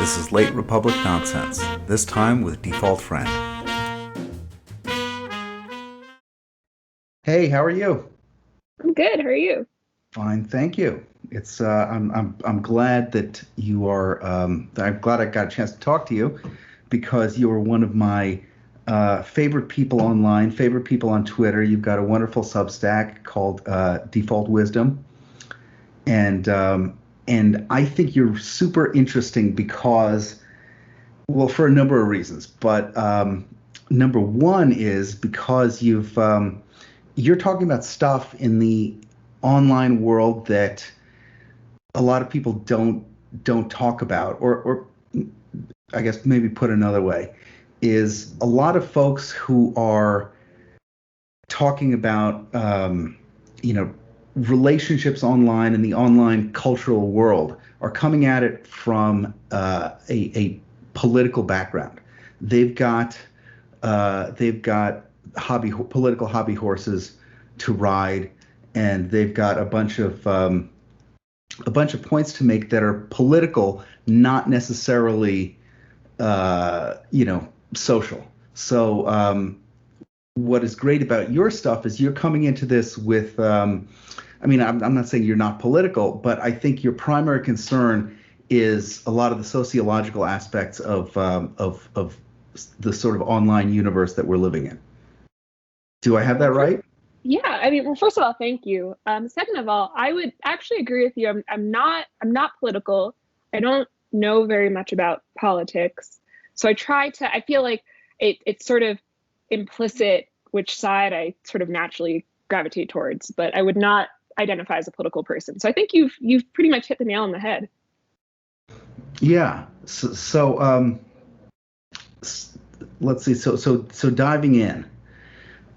This is Late Republic Nonsense, this time with Default Friend. Hey, how are you? I'm good. How are you? Fine, thank you. I'm glad that you are. I'm glad I got a chance to talk to you because you are one of my favorite people online, favorite people on Twitter. You've got a wonderful Substack called Default Wisdom, and I think you're super interesting because, well, for a number of reasons. But number one is because you're talking about stuff in the online world that a lot of people don't talk about, or I guess maybe put another way, is a lot of folks who are talking about you know relationships online and the online cultural world are coming at it from a political background. They've got political hobby horses to ride, and they've got a bunch of points to make that are political, not necessarily social. So what is great about your stuff is you're coming into this with I mean, I'm not saying you're not political, but I think your primary concern is a lot of the sociological aspects of the sort of online universe that we're living in. Do I have that Well, right? yeah, well, first of all, thank you. Second of all, I would actually agree with you. I'm not political. I don't know very much about politics. So I feel like it's sort of implicit which side I sort of naturally gravitate towards, but I would not identify as a political person. So I think you've pretty much hit the nail on the head. Yeah. Let's see. So diving in,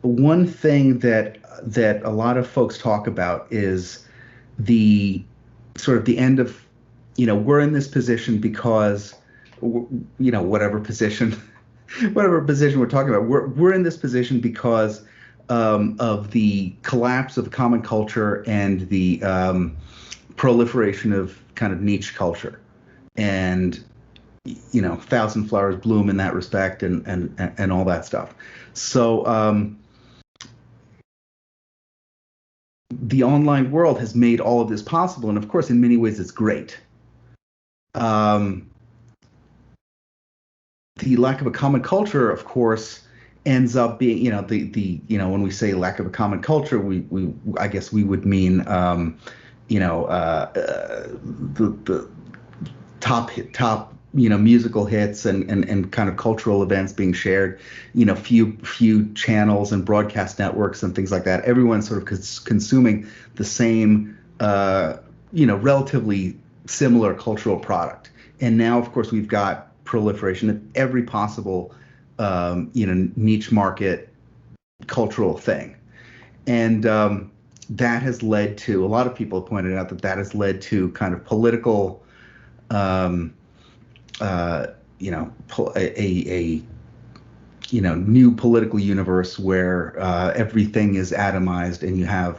one thing that a lot of folks talk about is the sort of the end of, we're in this position because, whatever position, whatever position we're talking about, we're in this position because of the collapse of common culture and the proliferation of kind of niche culture, and thousand flowers bloom in that respect, and all that stuff. So the online world has made all of this possible, and of course, in many ways, it's great. Um, the lack of a common culture, of course, ends up being, when we say lack of a common culture, we I guess we would mean, the top musical hits and kind of cultural events being shared, few channels and broadcast networks and things like that. Everyone's sort of consuming the same relatively similar cultural product. And now, of course, we've got proliferation of every possible niche market cultural thing. And that has led to, a lot of people have pointed out that has led to kind of political, um, a new political universe where everything is atomized, and you have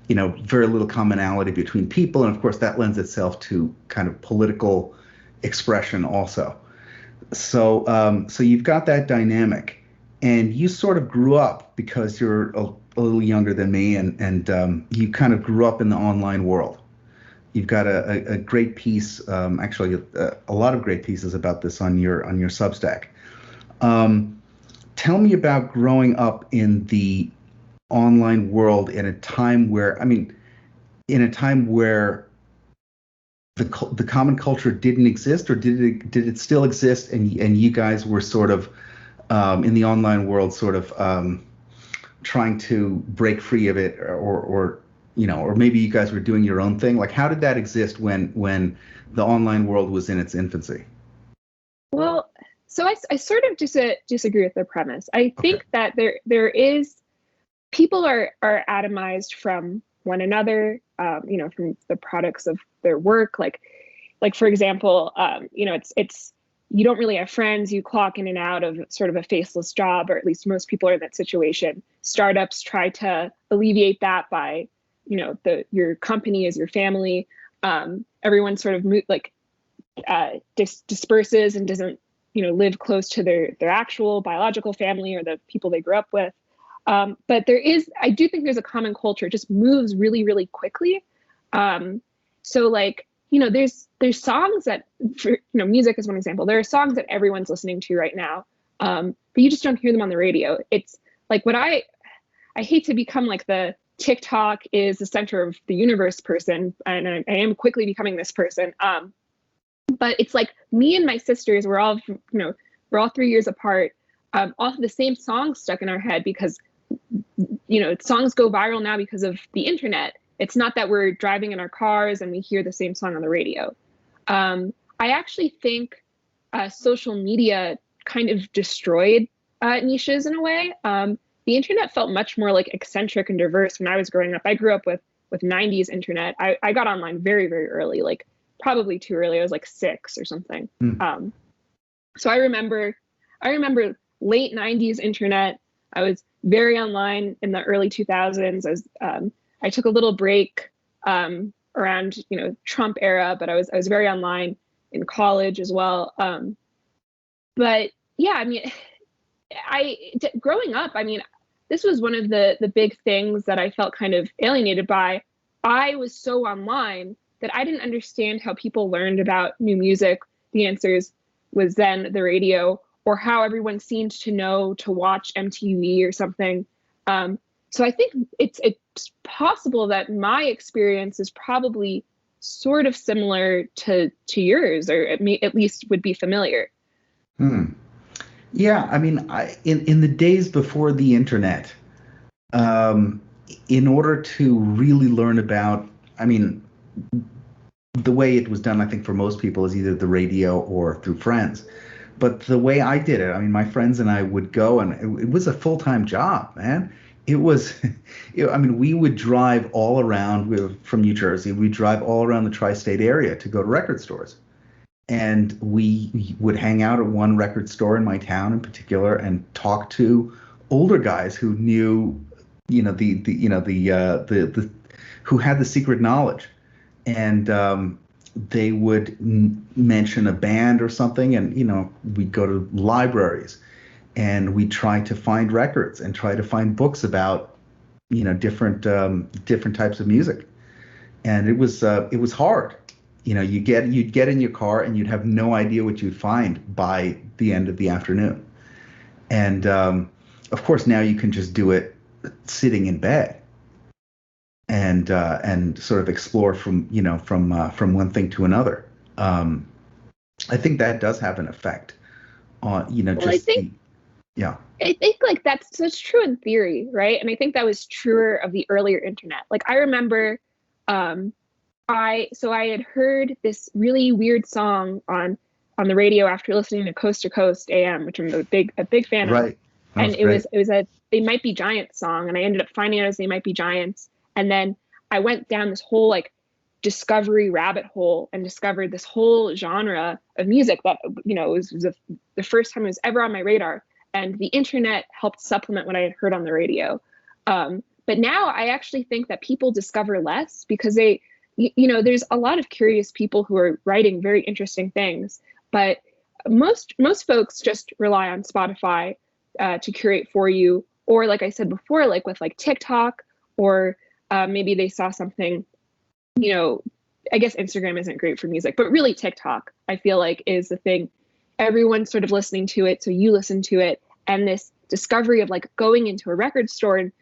very little commonality between people, and of course that lends itself to kind of political expression also. So you've got that dynamic, and you sort of grew up because you're a little younger than me, and you kind of grew up in the online world. You've got a great piece, actually a lot of great pieces about this on your Substack. Um, Tell me about growing up in the online world in a time where, I mean, in a time where the common culture didn't exist, or did it still exist, and you guys were sort of in the online world, sort of trying to break free of it, or maybe you guys were doing your own thing. Like, how did that exist when the online world was in its infancy? Well, so I sort of disagree with the premise. I Okay. think that there is people are atomized from one another, from the products of their work. Like for example, it's you don't really have friends. You clock in and out of sort of a faceless job, or at least most people are in that situation. Startups try to alleviate that by, your company is your family. Everyone sort of like disperses and doesn't, live close to their actual biological family or the people they grew up with. But I do think there's a common culture. It just moves really, really quickly. So like, there's songs that, music is one example. There are songs that everyone's listening to right now, but you just don't hear them on the radio. It's like I hate to become like the TikTok is the center of the universe person, and I am quickly becoming this person. But it's like me and my sisters, we're all 3 years apart, all have the same songs stuck in our head because, songs go viral now because of the internet. It's not that we're driving in our cars and we hear the same song on the radio. I actually think social media kind of destroyed niches in a way. The internet felt much more like eccentric and diverse when I was growing up. I grew up with 90s internet. I got online very, very early, like probably too early. I was like 6 or something. So I remember late 90s internet. I was very online in the early 2000s. I took a little break around Trump era, but I was very online in college as well. But yeah, I mean, growing up, I mean, this was one of the big things that I felt kind of alienated by. I was so online that I didn't understand how people learned about new music. The answers was then the radio, or how everyone seemed to know to watch MTV or something. So I think it's possible that my experience is probably sort of similar to yours, or at least would be familiar. Yeah, I mean, in the days before the internet, in order to really learn about, I mean, the way it was done, I think for most people is either the radio or through friends. But the way I did it, I mean, my friends and I would go, and it was a full-time job, man. It was, I mean, we would drive all around. We were from New Jersey. We'd drive all around the tri-state area to go to record stores. And we would hang out at one record store in my town in particular and talk to older guys who knew, who had the secret knowledge. And they would mention a band or something, and we'd go to libraries and we'd try to find records and try to find books about different types of music. And it was hard. You'd get in your car and you'd have no idea what you'd find by the end of the afternoon. And of course now you can just do it sitting in bed and sort of explore from one thing to another. I think that does have an effect on I think like that's true in theory, right? And I think that was truer of the earlier internet. Like I remember I had heard this really weird song on the radio after listening to Coast to Coast AM, which I'm a big fan of. Right. And it was a They Might Be Giants song, and I ended up finding out as They Might Be Giants. And then I went down this whole like discovery rabbit hole and discovered this whole genre of music that was the first time it was ever on my radar. And the internet helped supplement what I had heard on the radio. But now I actually think that people discover less because there's a lot of curious people who are writing very interesting things, but most folks just rely on Spotify to curate for you, or like I said before, like with like TikTok, or maybe they saw something, I guess Instagram isn't great for music, but really TikTok, I feel like, is the thing. Everyone's sort of listening to it, so you listen to it, and this discovery of like going into a record store and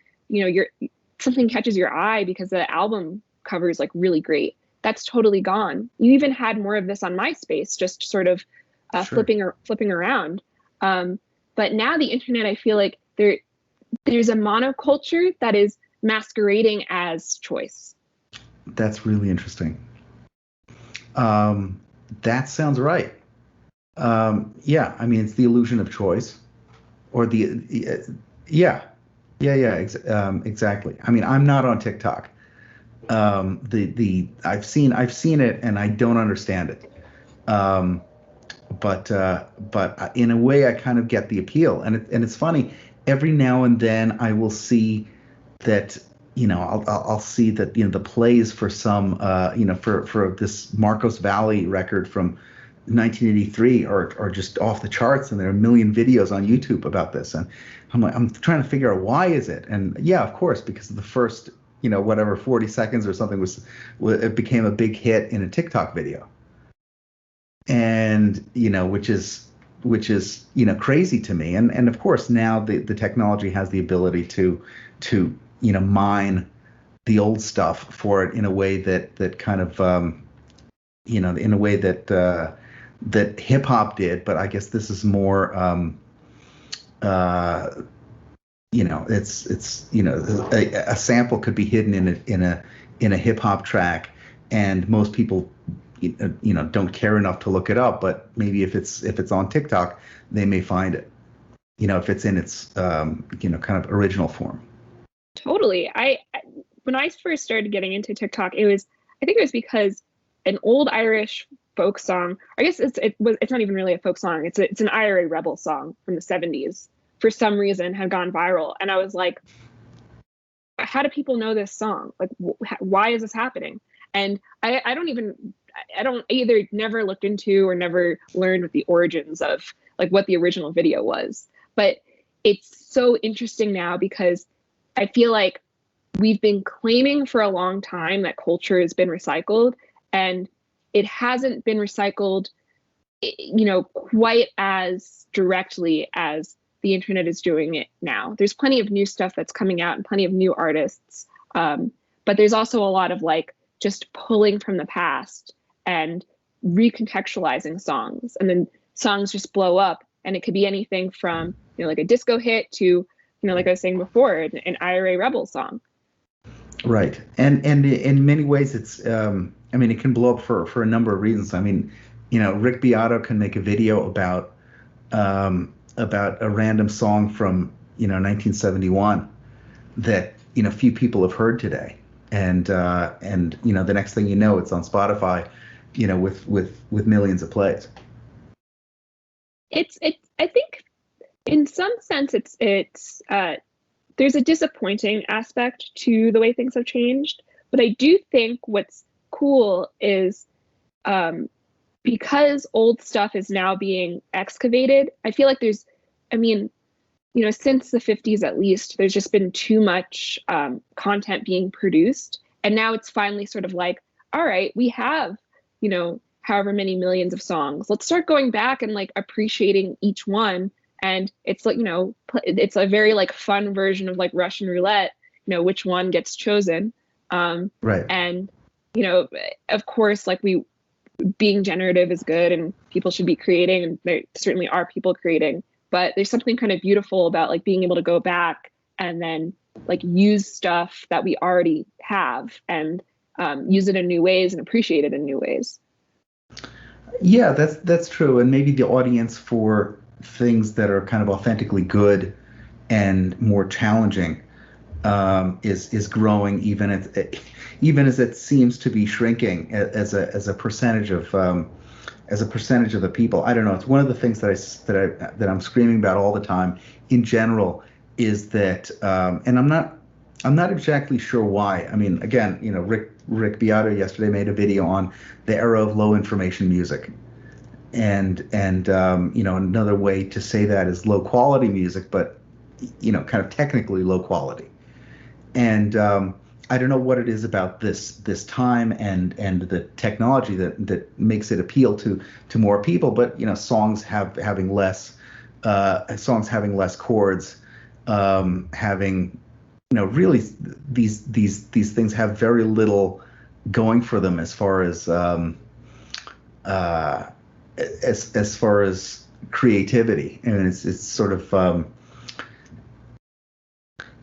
something catches your eye because the album cover is like really great. That's totally gone. You even had more of this on MySpace, just sort of Sure. flipping around. But now the internet, I feel like there's a monoculture that is masquerading as choice. That's really interesting. That sounds right. Yeah, I mean, it's the illusion of choice, or exactly. I mean, I'm not on TikTok. I've seen it and I don't understand it. But in a way, I kind of get the appeal, and it's funny. Every now and then, I will see that I'll see that the plays for some for this Marcos Valley record from 1983 are just off the charts, and there are a million videos on YouTube about this, and I'm trying to figure out why is it, and yeah, of course, because of the first whatever 40 seconds or something it became a big hit in a TikTok video, and which is crazy to me, and of course now the technology has the ability to mine the old stuff for it in a way that kind of in a way that hip hop did, but I guess this is more it's a sample could be hidden in a hip hop track, and most people don't care enough to look it up, but maybe if it's on TikTok, they may find it, if it's in its kind of original form. Totally. When I first started getting into TikTok, I think it was because an old Irish folk song, I guess it's not even really a folk song. It's an IRA rebel song from the 70s, for some reason had gone viral, and I was like, how do people know this song? Like, why is this happening? And I don't either never looked into or never learned what the origins of like what the original video was. But it's so interesting now because I feel like we've been claiming for a long time that culture has been recycled, and it hasn't been recycled, quite as directly as the internet is doing it now. There's plenty of new stuff that's coming out and plenty of new artists. But there's also a lot of like just pulling from the past and recontextualizing songs, and then songs just blow up, and it could be anything from like a disco hit to like I was saying before, an IRA rebel song. Right, and in many ways it's it can blow up for a number of reasons. Rick Beato can make a video about a random song from 1971 that few people have heard today, and the next thing you know, it's on Spotify, with millions of plays. I think in some sense it's there's a disappointing aspect to the way things have changed, but I do think what's cool is because old stuff is now being excavated. I feel like since the 50s at least, there's just been too much content being produced, and now it's finally sort of like, all right, we have however many millions of songs. Let's start going back and like appreciating each one. And it's like, it's a very like fun version of like Russian roulette, which one gets chosen. Right. And, of course, like being generative is good and people should be creating, and there certainly are people creating, but there's something kind of beautiful about like being able to go back and then like use stuff that we already have and use it in new ways and appreciate it in new ways. Yeah, that's true. And maybe the audience for things that are kind of authentically good and more challenging is growing, even as it seems to be shrinking as a percentage of the people. I don't know. It's one of the things that I'm screaming about all the time in general is that, and I'm not exactly sure why. Again, Rick Beato yesterday made a video on the era of low information music. And another way to say that is low quality music, but kind of technically low quality. And I don't know what it is about this time and the technology that makes it appeal to more people, but songs having less chords, having really these things have very little going for them as far as creativity. And it's sort of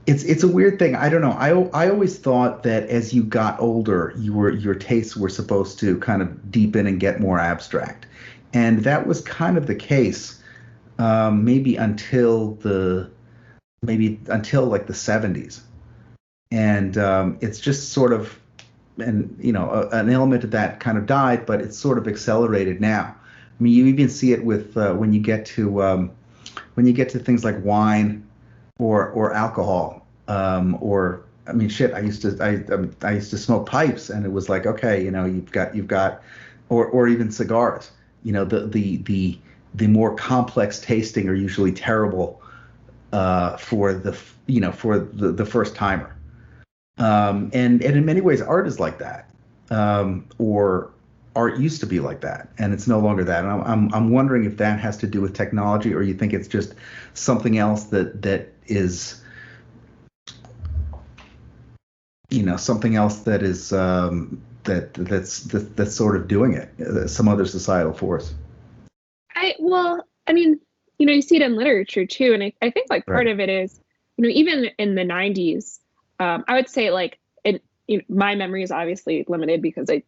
it's a weird thing. I don't know. I always thought that as you got older, your tastes were supposed to kind of deepen and get more abstract, and that was kind of the case maybe until like the 70s, and it's just sort of, and an element of that kind of died, but it's sort of accelerated now. You even see it with when you get to things like wine or alcohol, or I mean, shit. I used to smoke pipes, and it was like, okay, you've got, or even cigars. The more complex tasting are usually terrible for the first timer. And in many ways, art is like that, or art used to be like that, and it's no longer that. And I'm wondering if that has to do with technology, or you think it's just something else that is, something else that is that's sort of doing it, some other societal force. I mean, you see it in literature too, and I think like part Right. of it is, even in the 90s, I would say like my memory is obviously limited because it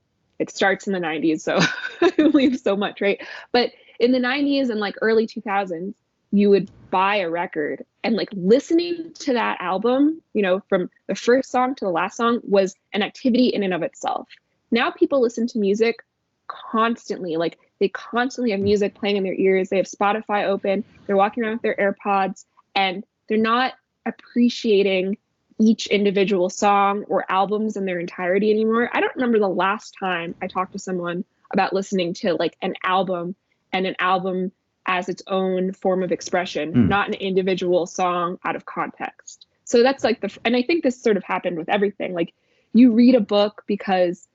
starts in the 90s, so I believe so much, right? But in the 90s and like early 2000s, you would buy a record and like listening to that album, from the first song to the last song was an activity in and of itself. Now people listen to music constantly, like they constantly have music playing in their ears. They have Spotify open, they're walking around with their AirPods, and they're not appreciating each individual song or albums in their entirety anymore. I don't remember the last time I talked to someone about listening to like an album, and an album as its own form of expression, not an individual song out of context. So that's like and I think this sort of happened with everything. Like you read a book because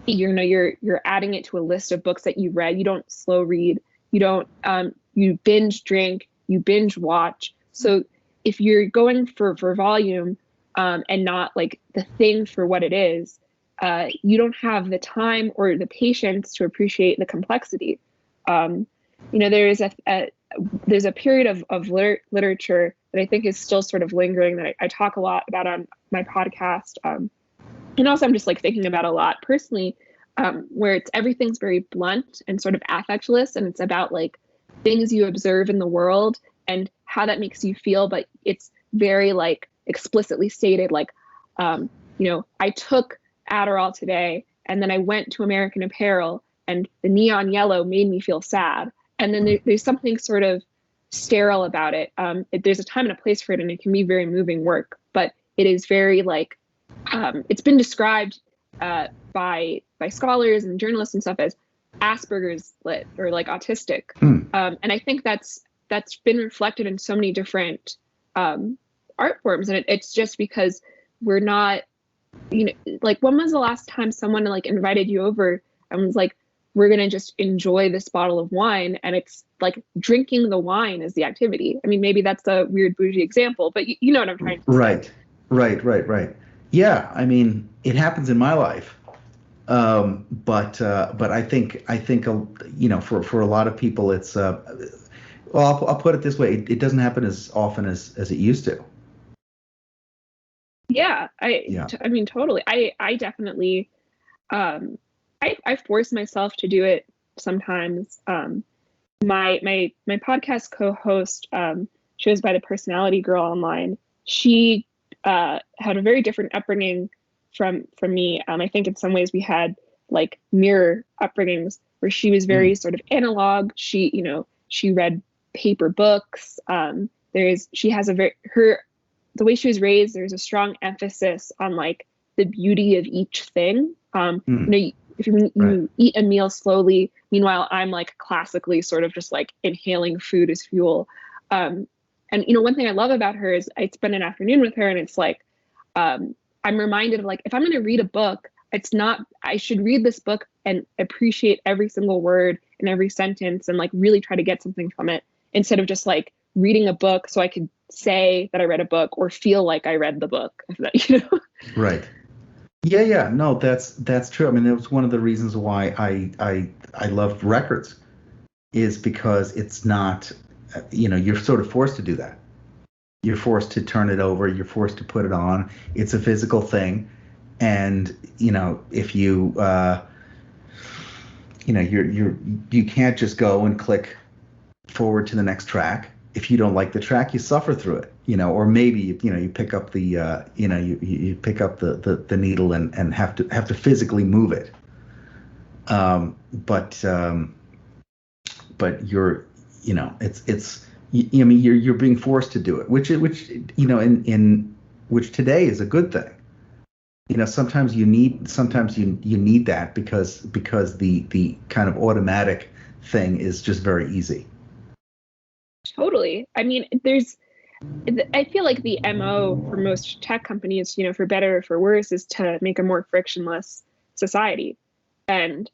you're adding it to a list of books that you read. You don't slow read. You don't you binge drink. You binge watch. So if you're going for volume, and not like the thing for what it is, you don't have the time or the patience to appreciate the complexity. There's a period of literature that I think is still sort of lingering that I talk a lot about on my podcast. And also I'm just like thinking about a lot personally, where everything's very blunt and sort of affectless, and it's about like things you observe in the world and how that makes you feel, but it's very like explicitly stated, like, I took Adderall today, and then I went to American Apparel, and the neon yellow made me feel sad. And then there's something sort of sterile about it. There's a time and a place for it, and it can be very moving work, but it is very like, it's been described by scholars and journalists and stuff as Asperger's lit, or like autistic. And I think that's been reflected in so many different art forms, and it's just because we're not, like, when was the last time someone like invited you over and was like, we're gonna just enjoy this bottle of wine, and it's like drinking the wine is the activity. I mean, maybe that's a weird bougie example, but you know what I'm trying to say. Right. Yeah, I mean, it happens in my life, but I think for a lot of people, it's well, I'll put it this way: it doesn't happen as often as it used to. Yeah, I mean, totally. I definitely, I force myself to do it sometimes. My podcast co-host, she goes by the Personality Girl online. She had a very different upbringing from me. I think in some ways we had like mirror upbringings, where she was very sort of analog. She read paper books. She has the way she was raised, there's a strong emphasis on like the beauty of each thing. If you eat a meal slowly, meanwhile I'm like classically sort of just like inhaling food as fuel. And one thing I love about her is I spend an afternoon with her, and it's like, I'm reminded of like, if I'm going to read a book, I should read this book and appreciate every single word and every sentence and like really try to get something from it, instead of just like reading a book so I could say that I read a book or feel like I read the book. Right. Yeah. No, that's true. I mean, it was one of the reasons why I loved records, is because it's not, you're sort of forced to do that. You're forced to turn it over. You're forced to put it on. It's a physical thing, and if you you can't just go and click forward to the next track. If you don't like the track, you suffer through it, or maybe you pick up the you pick up the needle and have to physically move it. But you're you're being forced to do it, which in which today is a good thing. sometimes you need that because the kind of automatic thing is just very easy. Totally. I mean, I feel like the MO for most tech companies, for better or for worse, is to make a more frictionless society. And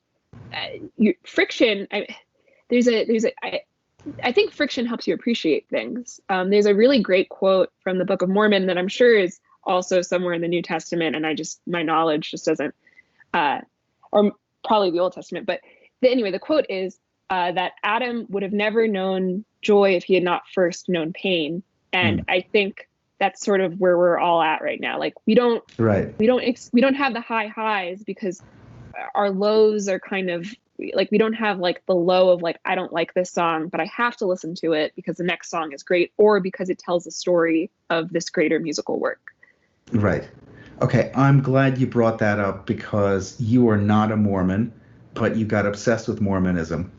friction, I think friction helps you appreciate things. There's a really great quote from the Book of Mormon that I'm sure is also somewhere in the New Testament, and my knowledge just doesn't, or probably the Old Testament. But anyway, the quote is that Adam would have never known joy if he had not first known pain. And I think that's sort of where we're all at right now. Like we don't have the high highs because our lows are kind of like, we don't have like the low of like, I don't like this song, but I have to listen to it because the next song is great, or because it tells the story of this greater musical work. Right. Okay. I'm glad you brought that up because you are not a Mormon, but you got obsessed with Mormonism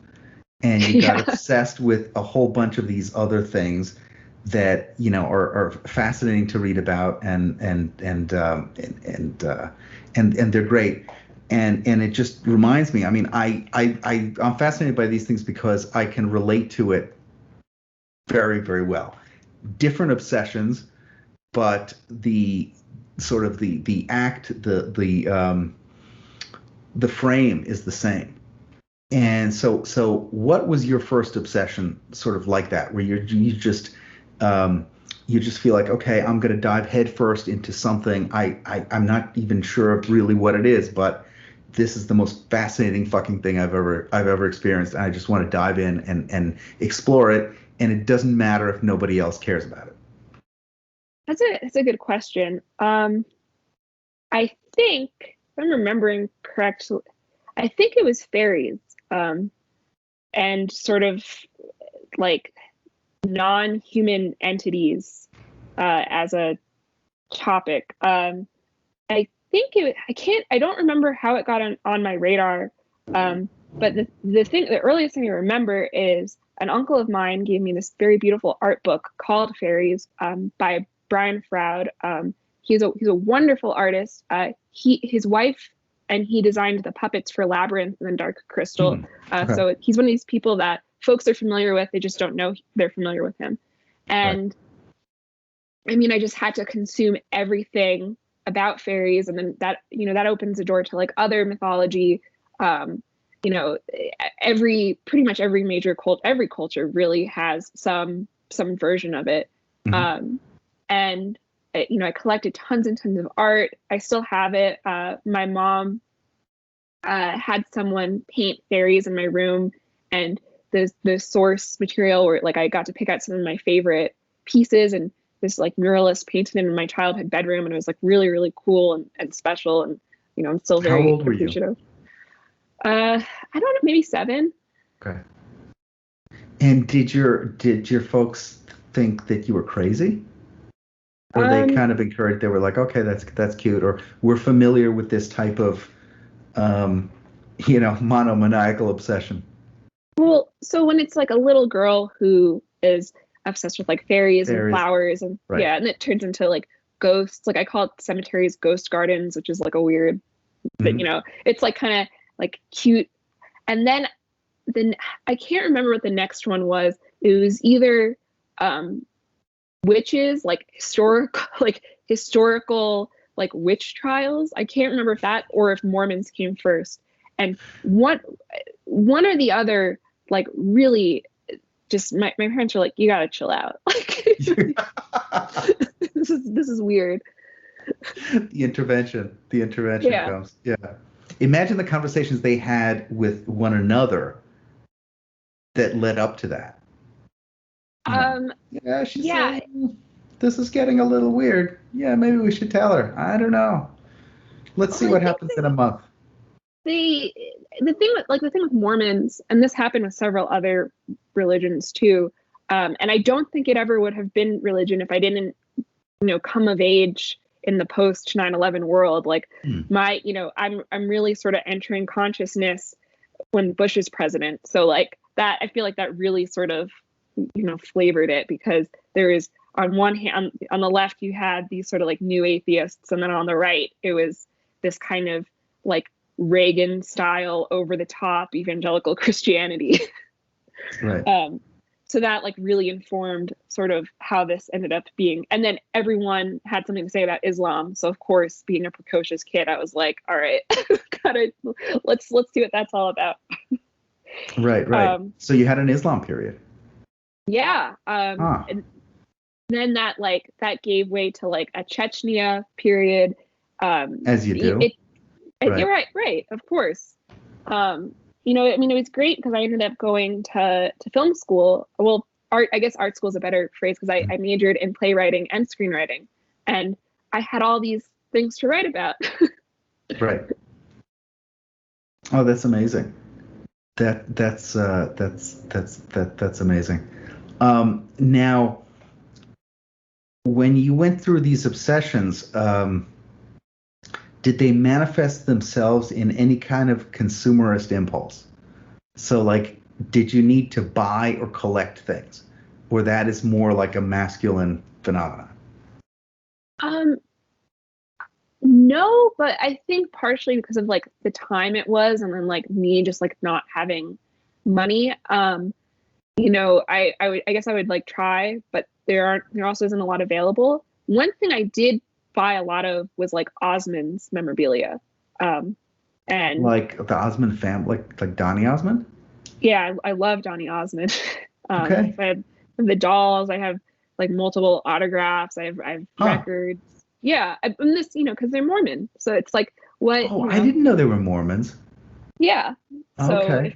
and you got obsessed with a whole bunch of these other things that are fascinating to read about and they're great. And it just reminds me, I mean, I'm fascinated by these things because I can relate to it very, very well. Different obsessions, but the sort of the act, the frame is the same. And so what was your first obsession sort of like that, where you just feel like, okay, I'm going to dive headfirst into something. I'm not even sure of really what it is, but this is the most fascinating fucking thing I've ever experienced. And I just want to dive in and explore it. And it doesn't matter if nobody else cares about it. That's a good question. I think, if I'm remembering correctly, I think it was fairies, and sort of like non-human entities as a topic. I don't remember how it got on my radar, but the earliest thing I remember is an uncle of mine gave me this very beautiful art book called Fairies, by Brian Froud. He's a wonderful artist. His wife and he designed the puppets for Labyrinth and Dark Crystal. Okay. So he's one of these people that folks are familiar with. They just don't know they're familiar with him. And right. I mean, I just had to consume everything about fairies, and then that opens the door to like other mythology. Pretty much every major every culture really has some version of it. Mm-hmm. And I collected tons and tons of art. I still have it. My mom had someone paint fairies in my room, and the source material where like I got to pick out some of my favorite pieces, and this like muralist painted in my childhood bedroom, and it was like really, really cool and special. And I'm still very appreciative. I don't know, maybe 7. Okay. And did your folks think that you were crazy? Or they kind of encouraged, they were like, okay, that's cute, or we're familiar with this type of monomaniacal obsession? Well, so when it's like a little girl who is obsessed with like fairies and flowers and right. Yeah, and it turns into like ghosts, like I call it cemeteries ghost gardens, which is like a weird, mm-hmm. But it's like kind of like cute. And then I can't remember what the next one was. It was either witches, like historical like witch trials. I can't remember if that or if Mormons came first. And one or the other, like really just my parents were like, you gotta chill out. Like this is weird. The intervention comes. Yeah. Imagine the conversations they had with one another that led up to that. She's saying, this is getting a little weird. Yeah, maybe we should tell her. I don't know. Let's see what happens in a month. The thing with Mormons, and this happened with several other religions too, and I don't think it ever would have been religion if I didn't, come of age in the post 9/11 world. Like I'm really sort of entering consciousness when Bush is president. So like that, I feel like that really sort of, flavored it, because there is on one hand, on the left, you had these sort of like new atheists, and then on the right, it was this kind of like Reagan style, over the top evangelical Christianity. Right. So that like really informed sort of how this ended up being. And then everyone had something to say about Islam. So of course, being a precocious kid, I was like, all right, let's see what that's all about. Right. So you had an Islam period. Yeah. And then that gave way to like a Chechnya period. As you do. Right. You're right. Of course. You know, I mean, it was great because I ended up going to film school. Well, I guess art school is a better phrase, because I majored in playwriting and screenwriting, and I had all these things to write about. Right. Oh, that's amazing. That's amazing. Now, when you went through these obsessions, did they manifest themselves in any kind of consumerist impulse? So, like, did you need to buy or collect things, or that is more like a masculine phenomenon? No, but I think partially because of like the time it was, and then like me just like not having money. You know, I guess I would like try, but there also isn't a lot available. One thing I did buy a lot of was like Osmonds memorabilia. And like the Osmond family, like Donny Osmond? Yeah, I love Donny Osmond. Okay. I have the dolls. I have like multiple autographs. I have records. Yeah, I'm this, you know, because they're Mormon, so it's like what. Oh, I didn't know they were Mormons. Yeah. So okay.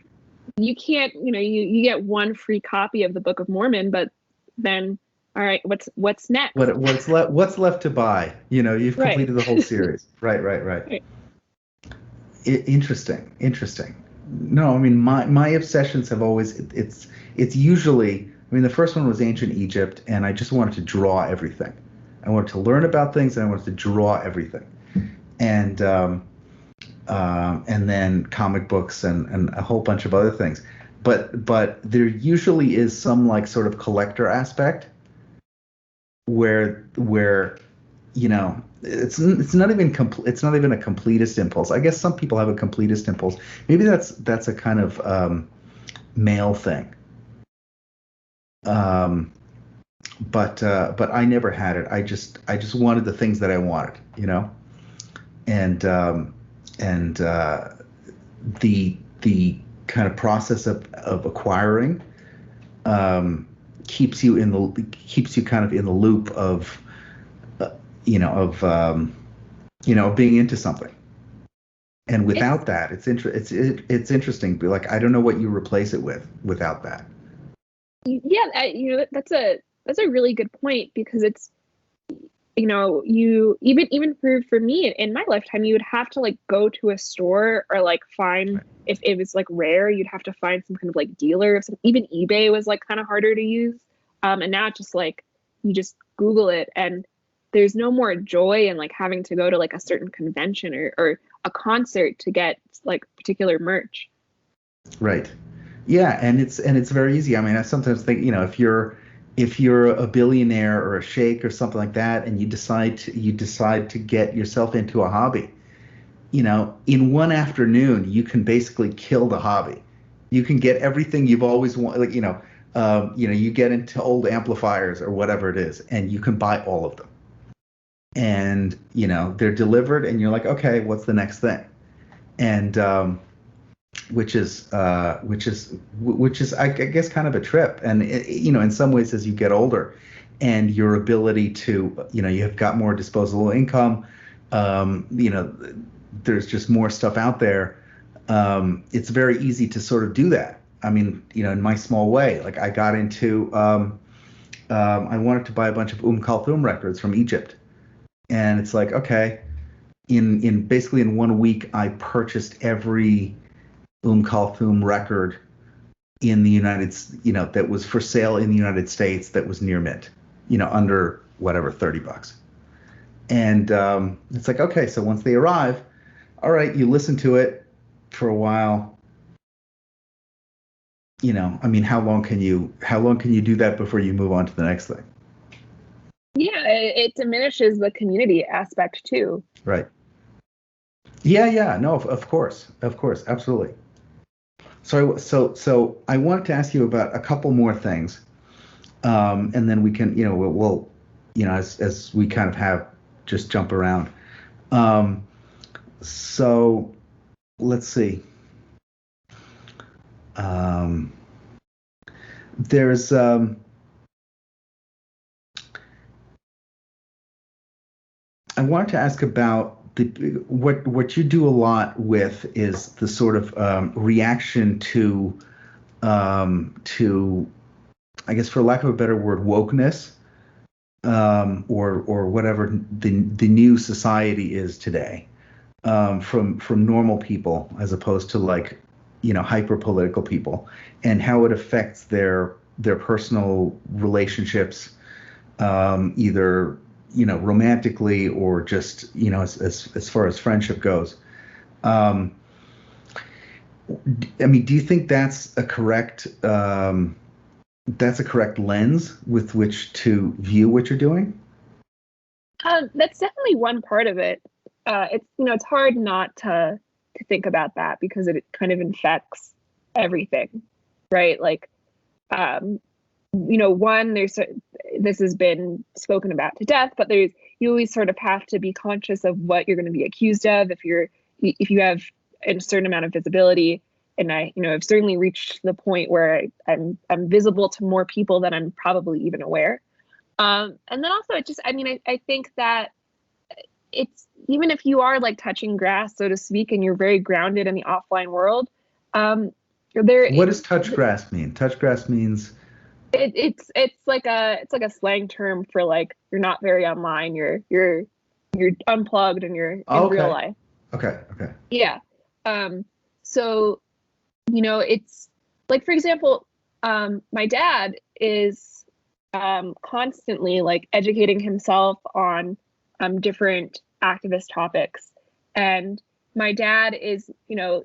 If you can't, you know, you get one free copy of the Book of Mormon, but then, all right, what's next? What's left to buy? You know, you've Right. completed the whole series. Right. Interesting. No, I mean my obsessions have always it's usually, I mean, the first one was ancient Egypt, and I just wanted to draw everything. I wanted to learn about things, and I wanted to draw everything. And then comic books and a whole bunch of other things. But there usually is some like sort of collector aspect where you know, it's not even it's not even a completist impulse. I guess some people have a completist impulse. Maybe that's a kind of male thing. But I never had it. I just wanted the things that I wanted, you know, and the kind of process of acquiring keeps you kind of in the loop of being into something. And without that, it's interesting. Be like, I don't know what you replace it with without that. Yeah, you know, that's a really good point, because it's, you know, you even for me in my lifetime, you would have to like go to a store or like find, Right. If it was like rare, you'd have to find some kind of like dealer. Even eBay was like kind of harder to use. And now it's just like you just Google it, and there's no more joy in like having to go to like a certain convention or a concert to get like particular merch. Right. Yeah, and it's very easy. I mean, I sometimes think, you know, if you're a billionaire or a sheikh or something like that, and you decide to get yourself into a hobby, you know, in one afternoon you can basically kill the hobby. You can get everything you've always wanted, like, you get into old amplifiers or whatever it is, and you can buy all of them. And, you know, they're delivered, and you're like, okay, what's the next thing? And which is I guess kind of a trip. And you know, in some ways, as you get older, and your ability to, you know, you have got more disposable income, you know, there's just more stuff out there. It's very easy to sort of do that. I mean, you know, in my small way, like I got into, I wanted to buy a bunch of Kulthum records from Egypt, and it's like, okay, in basically in 1 week, I purchased every Kulthum record in the that was for sale in the United States that was near mint, you know, under whatever, $30. And it's like, okay, so once they arrive, all right, you listen to it for a while. You know, I mean, how long can you do that before you move on to the next thing? Yeah, it diminishes the community aspect too. Right. Yeah, yeah, no, of course, absolutely. So I wanted to ask you about a couple more things, and then we can, you know, as we kind of have just jump around. Um, so let's see. Um, there's I wanted to ask about what you do a lot with is the sort of reaction to, I guess, for lack of a better word, wokeness, or whatever the new society is today, from normal people as opposed to, like, hyper political people, and how it affects their personal relationships, either romantically or just as far as friendship goes. Um, I mean, do you think that's a correct lens with which to view what you're doing? That's definitely one part of it. It's it's hard not to think about that because it kind of infects everything, right? Like, um, one, this has been spoken about to death, but you always sort of have to be conscious of what you're going to be accused of if you have a certain amount of visibility. And I've certainly reached the point where I'm visible to more people than I'm probably even aware. And then also, it just, I think that it's, even if you are like touching grass, so to speak, and you're very grounded in the offline world, um, there What does touch grass mean? Touch grass means. it's like a slang term for like you're not very online, you're unplugged and you're Oh, in real okay, life. okay. Yeah. So it's like, for example, my dad is constantly like educating himself on different activist topics. And my dad is,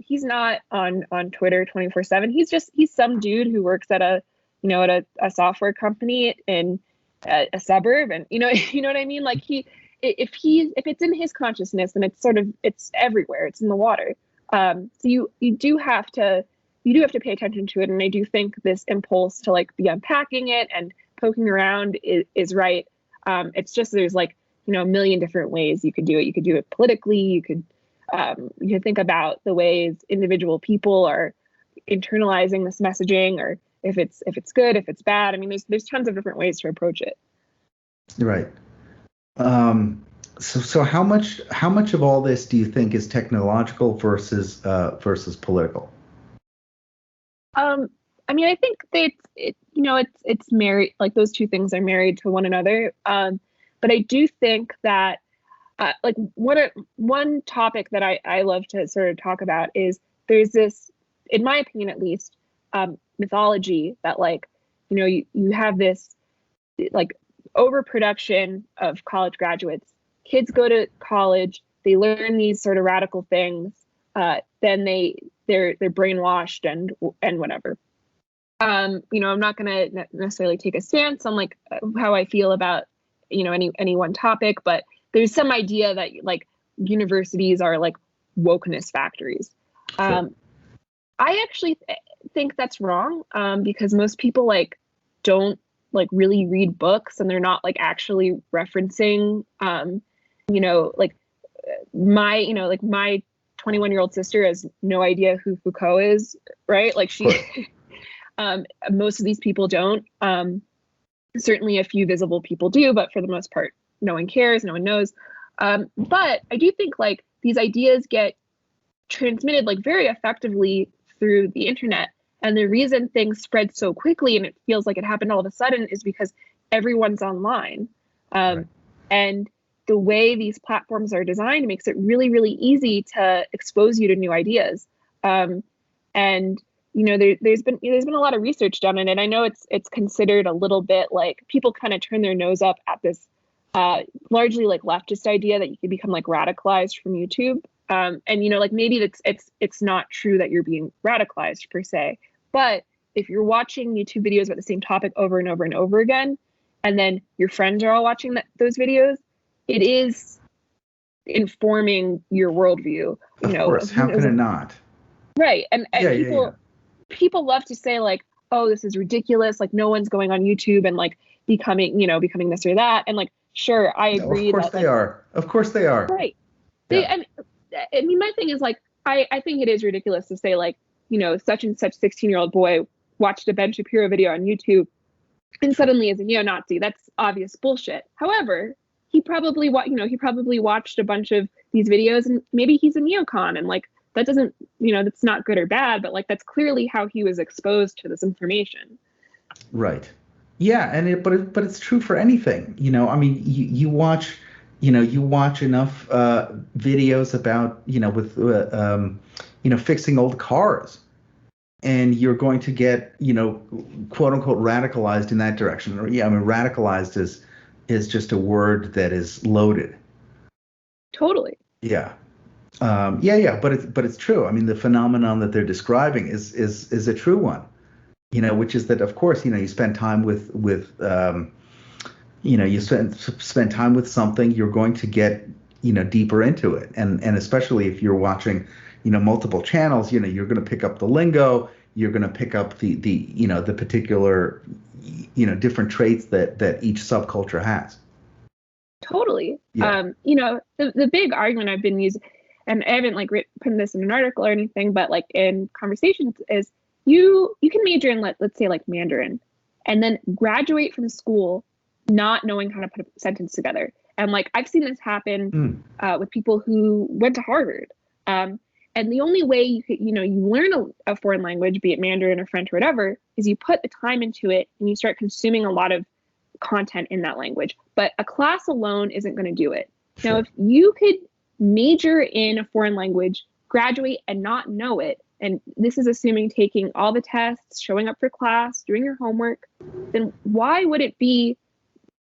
he's not on Twitter 24/7. He's some dude who works at a software company in a suburb, and you know what I mean? Like, if it's in his consciousness, then it's everywhere. It's in the water. So you do have to pay attention to it. And I do think this impulse to like be unpacking it and poking around is right. It's just there's like, a million different ways you could do it. You could do it politically. You could think about the ways individual people are internalizing this messaging, or if it's good, if it's bad. I mean, there's tons of different ways to approach it. Right. So how much of all this do you think is technological versus political? Um, I think that it's married. Like, those two things are married to one another. But I do think that like one topic that I love to sort of talk about is there's this, in my opinion at least, mythology that, like, you have this like overproduction of college graduates. Kids go to college, they learn these sort of radical things, then they're brainwashed and whatever. I'm not going to necessarily take a stance on like how I feel about any one topic, but there's some idea that like universities are like wokeness factories. Sure. I actually think that's wrong, because most people like don't like really read books, and they're not like actually referencing like my 21-year-old sister has no idea who Foucault is, right? Like, Of she course. most of these people don't. Certainly a few visible people do, but for the most part, no one cares, no one knows. But I do think like these ideas get transmitted like very effectively through the internet. And the reason things spread so quickly and it feels like it happened all of a sudden is because everyone's online. Right. And the way these platforms are designed makes it really, really easy to expose you to new ideas. And there's been a lot of research done on it. I know it's considered a little bit like people kind of turn their nose up at this largely like leftist idea that you can become like radicalized from YouTube. And like maybe it's not true that you're being radicalized per se, but if you're watching YouTube videos about the same topic over and over and over again, and then your friends are all watching those videos, it is informing your worldview. Of course, how can it not? Right. And Yeah. people love to say like, oh, this is ridiculous. Like no one's going on YouTube and like becoming this or that. And like, sure, I No, agree of course that they like, are. Of course they are. right. Yeah. I mean, my thing is like, I think it is ridiculous to say like, such and such 16-year-old boy watched a Ben Shapiro video on YouTube and suddenly is a neo-Nazi. That's obvious bullshit. However, he probably watched a bunch of these videos and maybe he's a neocon, and like that doesn't, that's not good or bad, but like that's clearly how he was exposed to this information. Right. Yeah, but it's true for anything. I mean, you watch enough videos about with fixing old cars, and you're going to get quote unquote radicalized in that direction. Or yeah, I mean, radicalized is just a word that is loaded. Totally. Yeah. Yeah, but it's true. I mean, the phenomenon that they're describing is a true one. Which is that, of course, you spend time with you spend time with something, you're going to get deeper into it, and especially if you're watching multiple channels, you're going to pick up the lingo, you're going to pick up the particular different traits that each subculture has. Totally. Yeah. The big argument I've been using, and I haven't like put this in an article or anything, but like in conversations, is you can major in let's say like Mandarin, and then graduate from school not knowing how to put a sentence together. And like I've seen this happen with people who went to Harvard. And the only way you learn a foreign language, be it Mandarin or French or whatever, is you put the time into it and you start consuming a lot of content in that language. But a class alone isn't going to do it. Sure. Now, if you could major in a foreign language, graduate and not know it, and this is assuming taking all the tests, showing up for class, doing your homework, then why would it be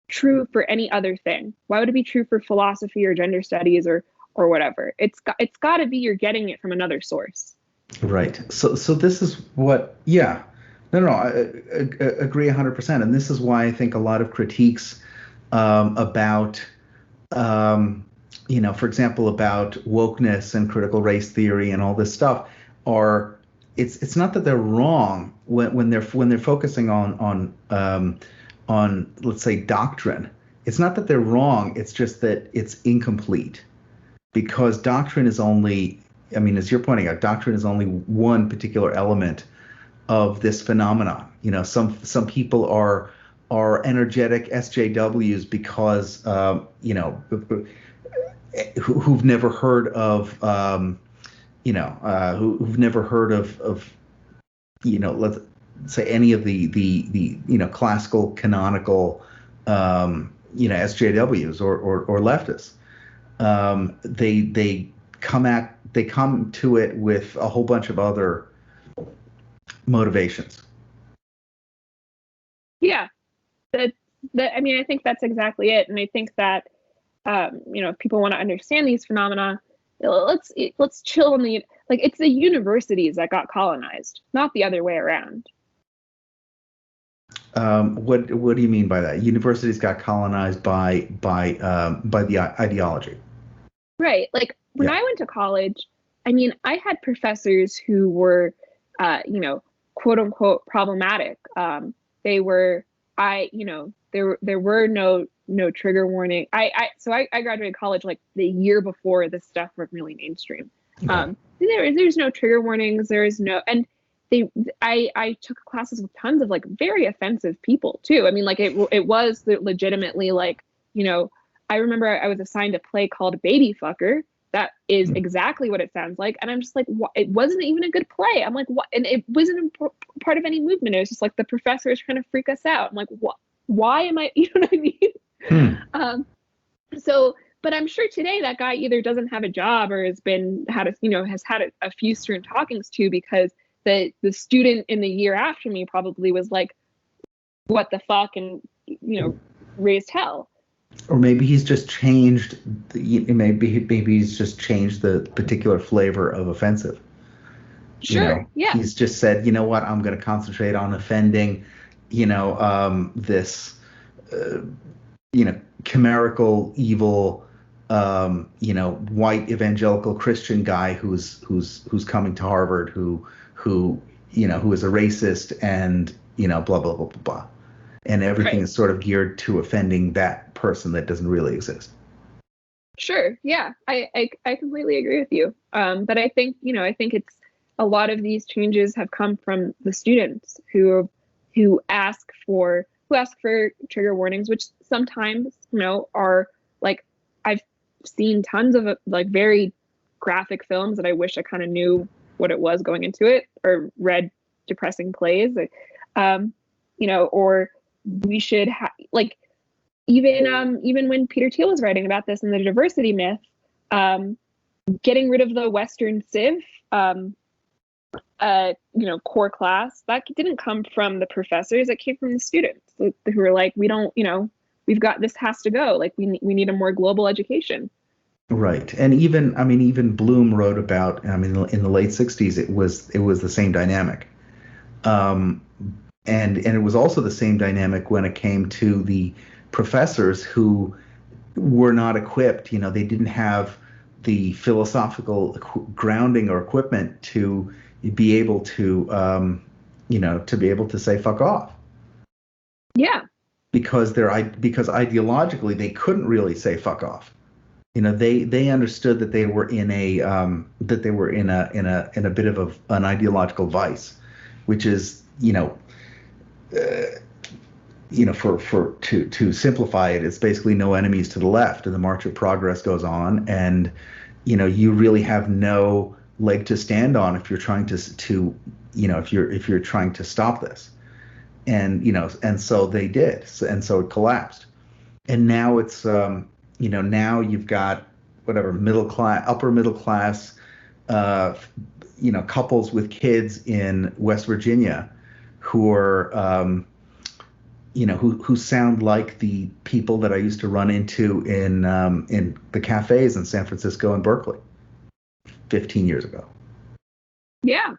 true for any other thing? Why would it be true for philosophy or gender studies or whatever? It's got to be you're getting it from another source. Right. So this is what, yeah. No, I agree 100%. And this is why I think a lot of critiques about, for example, about wokeness and critical race theory and all this stuff are, it's not that they're wrong when they're focusing on let's say doctrine. It's not that they're wrong. It's just that it's incomplete, because doctrine is only, I mean, as you're pointing out, doctrine is only one particular element of this phenomenon. Some people are energetic SJWs because who've never heard of who've never heard of let's say any of the classical canonical SJWs or leftists. They come to it with a whole bunch of other motivations. Yeah, I mean, I think that's exactly it, and I think that if people want to understand these phenomena, let's chill on it's the universities that got colonized, not the other way around. What do you mean by that? Universities got colonized by the ideology. Right. Like when I went to college, I mean, I had professors who were, quote unquote problematic. There were no trigger warning. So I graduated college like the year before this stuff went really mainstream. Okay. There's no trigger warnings. There is no, and I took classes with tons of like very offensive people too. I mean, like it was legitimately like, I remember I was assigned a play called Baby Fucker. That is exactly what it sounds like. And I'm just like, what? It wasn't even a good play. I'm like, what? And it wasn't part of any movement. It was just like the professor is trying to freak us out. I'm like, what? Why am I, you know what I mean? But I'm sure today that guy either doesn't have a job or has had a few student talkings to, because the student in the year after me probably was like, what the fuck, and raised hell. Or maybe he's just changed. Maybe he's just changed the particular flavor of offensive. Sure. Yeah. He's just said, you know what? I'm going to concentrate on offending, this chimerical, evil, white evangelical Christian guy who's coming to Harvard, who is a racist, and blah blah blah blah blah, and everything Right. is sort of geared to offending that person that doesn't really exist. Sure. Yeah. I completely agree with you. But I think, I think it's a lot of these changes have come from the students who ask for trigger warnings, which sometimes, are like, I've seen tons of like very graphic films that I wish I kind of knew what it was going into it, or read depressing plays, or we should have like, even when Peter Thiel was writing about this in the diversity myth, getting rid of the Western Civ, core class, that didn't come from the professors. It came from the students who were like, we don't, we've got, this has to go. Like we need a more global education. Right. And even Bloom wrote about, in the late 60s, it was the same dynamic. And it was also the same dynamic when it came to the professors who were not equipped. They didn't have the philosophical grounding or equipment to be able to, say fuck off. Yeah. Because ideologically they couldn't really say fuck off. They understood that they were in a bit of an ideological vice, which is to simplify it, it's basically no enemies to the left, and the march of progress goes on, and you really have no leg to stand on if you're trying to if you're trying to stop this, and so they did, and so it collapsed, and now it's now you've got whatever upper middle class couples with kids in West Virginia who are who sound like the people that I used to run into in the cafes in San Francisco and Berkeley 15 years ago. Yeah.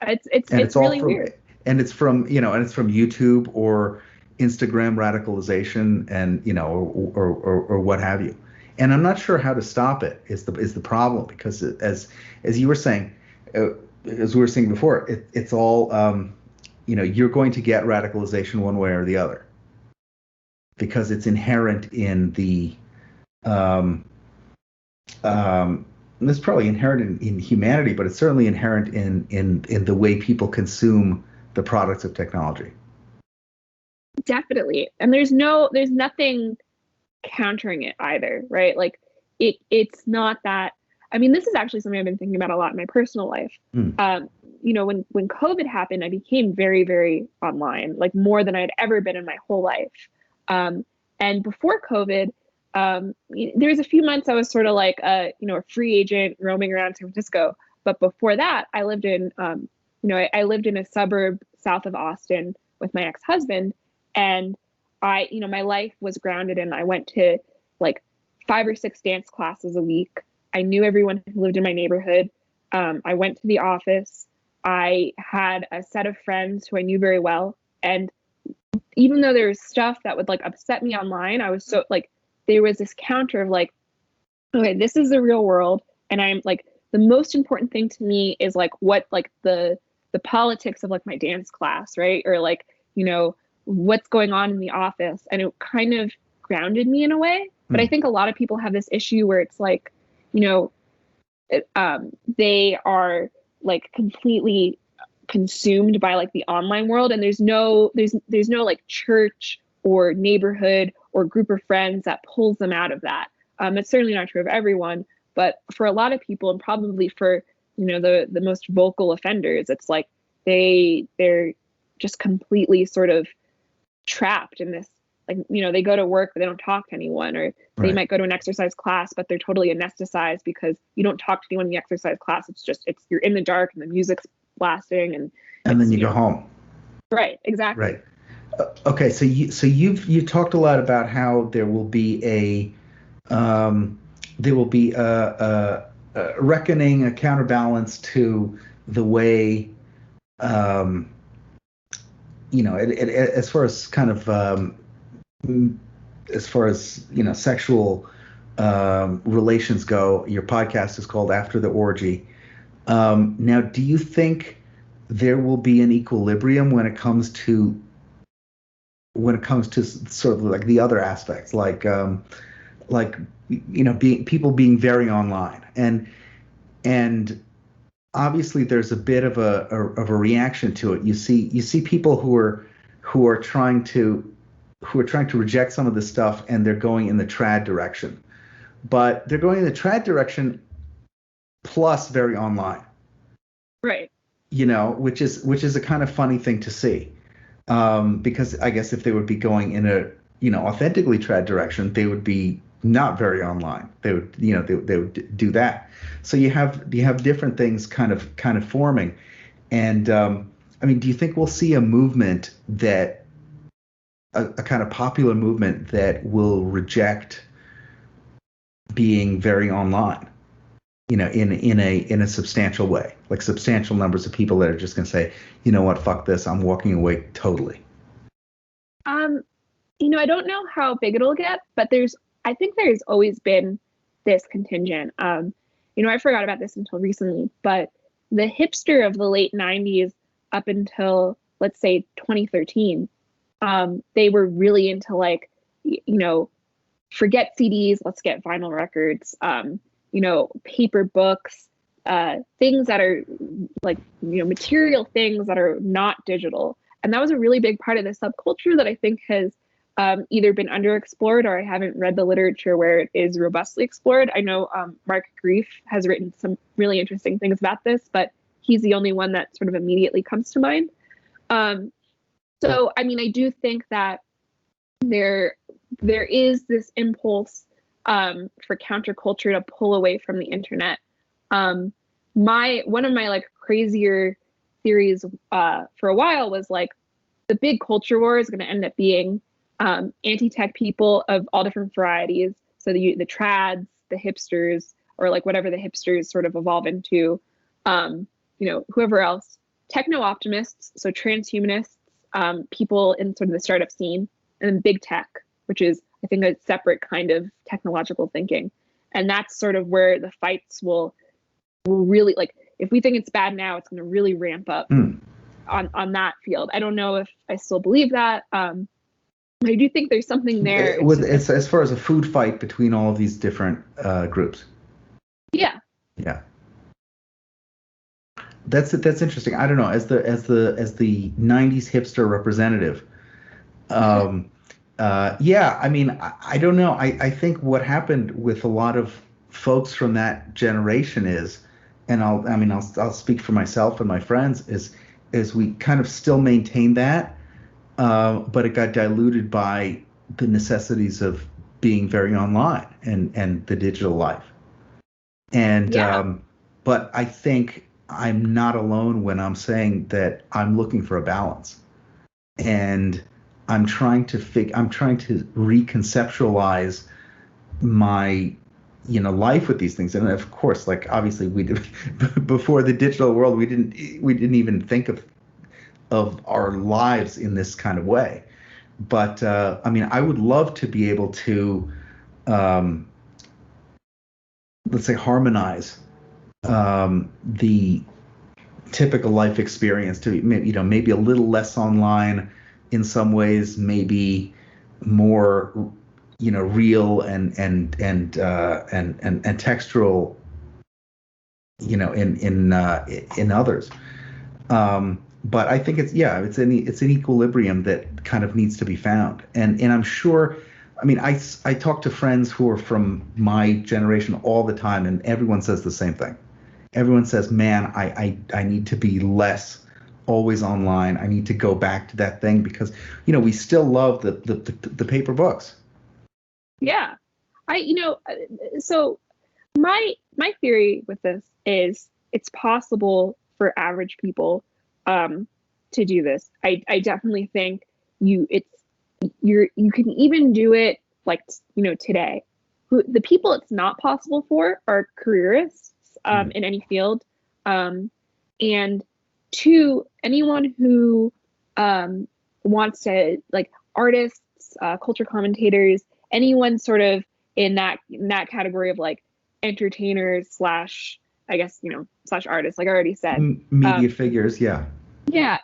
It's really weird. And it's from YouTube or Instagram radicalization, and or what have you. And I'm not sure how to stop it is the problem, because as you were saying, as we were saying before, it's all you're going to get radicalization one way or the other, because it's inherent in the it's probably inherent in humanity, but it's certainly inherent in the way people consume the products of technology. Definitely. And there's nothing countering it either, right? Like it's not that, this is actually something I've been thinking about a lot in my personal life. When COVID happened, I became very, very online, like more than I'd ever been in my whole life. And before COVID, there was a few months I was sort of like a free agent roaming around San Francisco. But before that, I lived in I lived in a suburb south of Austin with my ex-husband, and my life was grounded in, I went to like 5 or 6 dance classes a week. I knew everyone who lived in my neighborhood. I went to the office. I had a set of friends who I knew very well. And even though there was stuff that would like upset me online, I was so like, there was this counter of like, okay, this is the real world. And I'm like, the most important thing to me is like what, like the politics of like my dance class, right? Or like, what's going on in the office. And it kind of grounded me in a way. But I think a lot of people have this issue where it's like, they are like completely consumed by like the online world, and there's no like church or neighborhood or group of friends that pulls them out of that. It's certainly not true of everyone, but for a lot of people, and probably for the most vocal offenders, it's like they're just completely sort of trapped in this, like they go to work but they don't talk to anyone, or they might go to an exercise class but they're totally anesthetized because you don't talk to anyone in the exercise class. It's you're in the dark and the music's blasting, and then you go home. Right, exactly. Right. Okay, so you've talked a lot about how there will be a reckoning, a counterbalance to the way as far as kind of as far as sexual relations go. Your podcast is called After the Orgy. Now, do you think there will be an equilibrium when it comes to sort of like the other aspects, like being people being very online, and obviously there's a bit of a reaction to it. You see people who are trying to reject some of the stuff, and they're going in the trad direction, but they're going in the trad direction plus very online, Right. which is a kind of funny thing to see. Because I guess if they would be going in a authentically trad direction, they would be not very online. They would they would do that. So you have different things kind of forming, and I mean, do you think we'll see a movement that a kind of popular movement that will reject being very online? In a substantial way, like substantial numbers of people that are just going to say, you know what, fuck this, I'm walking away totally. Um, I don't know how big it'll get, but I think there's always been this contingent. I forgot about this until recently, but the hipster of the late 90s up until, let's say, 2013, they were really into like, forget CDs, let's get vinyl records, paper books, things that are like, material things that are not digital. And that was a really big part of the subculture that I think has either been underexplored, or I haven't read the literature where it is robustly explored. I know Mark Grief has written some really interesting things about this, but he's the only one that sort of immediately comes to mind. So, I mean, I do think that there is this impulse for counterculture to pull away from the internet. One of my like crazier theories for a while was like the big culture war is going to end up being anti-tech people of all different varieties. So the trads, the hipsters, or like whatever the hipsters sort of evolve into, whoever else, techno optimists, so transhumanists, people in sort of the startup scene, and then big tech, which is, I think, a separate kind of technological thinking. And that's sort of where the fights will really, like, if we think it's bad now, it's going to really ramp up on that field. I don't know if I still believe that. I do think there's something there. It's as far as a food fight between all of these different groups. Yeah. Yeah. That's interesting. I don't know. As the 90s hipster representative, yeah, I mean, I don't know. I think what happened with a lot of folks from that generation is, and I'll speak for myself and my friends, is we kind of still maintain that, but it got diluted by the necessities of being very online and the digital life. And but I think I'm not alone when I'm saying that I'm looking for a balance, and I'm trying to reconceptualize my life with these things. And of course, like, obviously we did before the digital world, we didn't even think of our lives in this kind of way. But I mean, I would love to be able to let's say harmonize the typical life experience to maybe a little less online in some ways, maybe more real and textural in others. But I think it's an equilibrium that kind of needs to be found, and I'm sure. I mean, I talk to friends who are from my generation all the time, and everyone says the same thing. Everyone says, man, I need to be less always online. I need to go back to that thing because, we still love the paper books. Yeah. So my theory with this is it's possible for average people to do this. I definitely think you can even do it like, today. The people it's not possible for are careerists in any field. And two, anyone who wants to, like, artists, artists, culture commentators, anyone sort of in that category of like entertainers slash, I guess, slash artists, like I already said. Media figures, yeah. Yeah,